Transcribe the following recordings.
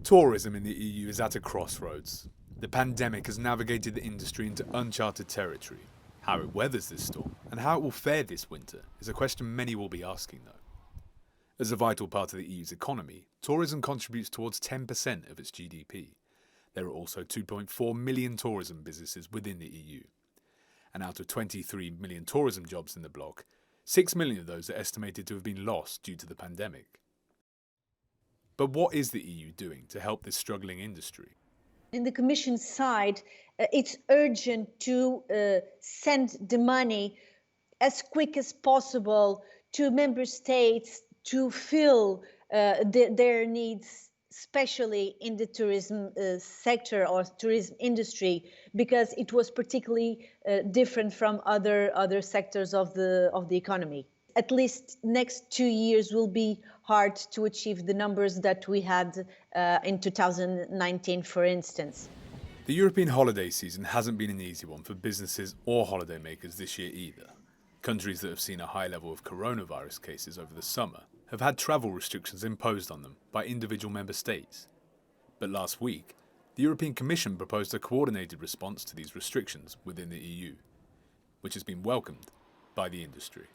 Tourism in the EU is at a crossroads. The pandemic has navigated the industry into uncharted territory. How it weathers this storm and how it will fare this winter is a question many will be asking, though. As a vital part of the EU's economy, tourism contributes towards 10% of its GDP. There are also 2.4 million tourism businesses within the EU. And out of 23 million tourism jobs in the bloc, 6 million of those are estimated to have been lost due to the pandemic. But what is the EU doing to help this struggling industry? In the Commission side, it's urgent to send the money as quick as possible to member states to fill their needs, especially in the tourism sector or tourism industry, because it was particularly different from other sectors of the economy. At least next 2 years will be hard to achieve the numbers that we had in 2019, for instance. The European holiday season hasn't been an easy one for businesses or holidaymakers this year either. Countries that have seen a high level of coronavirus cases over the summer have had travel restrictions imposed on them by individual member states. But last week, the European Commission proposed a coordinated response to these restrictions within the EU, which has been welcomed by the industry.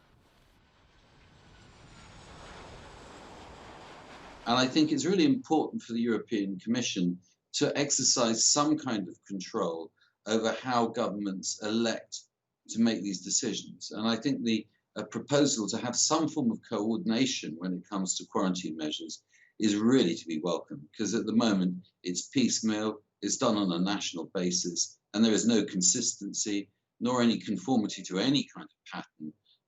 And I think it's really important for the European Commission to exercise some kind of control over how governments elect to make these decisions. And I think the proposal to have some form of coordination when it comes to quarantine measures is really to be welcomed, because at the moment it's piecemeal, it's done on a national basis, and there is no consistency nor any conformity to any kind of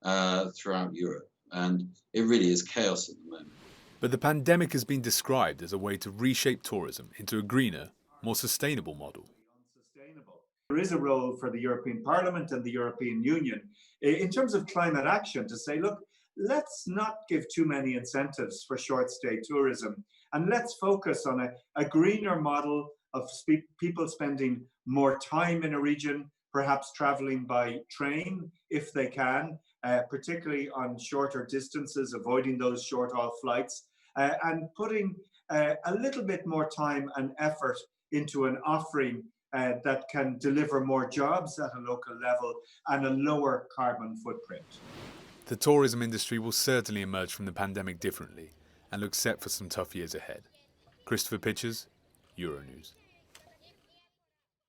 pattern throughout Europe. And it really is chaos at the moment. But the pandemic has been described as a way to reshape tourism into a greener, more sustainable model. There is a role for the European Parliament and the European Union in terms of climate action to say, look, let's not give too many incentives for short-stay tourism, and let's focus on a greener model of people spending more time in a region, perhaps traveling by train if they can, particularly on shorter distances, avoiding those short-haul flights, and putting a little bit more time and effort into an offering that can deliver more jobs at a local level and a lower carbon footprint. The tourism industry will certainly emerge from the pandemic differently and looks set for some tough years ahead. Christopher Pitchers, Euronews.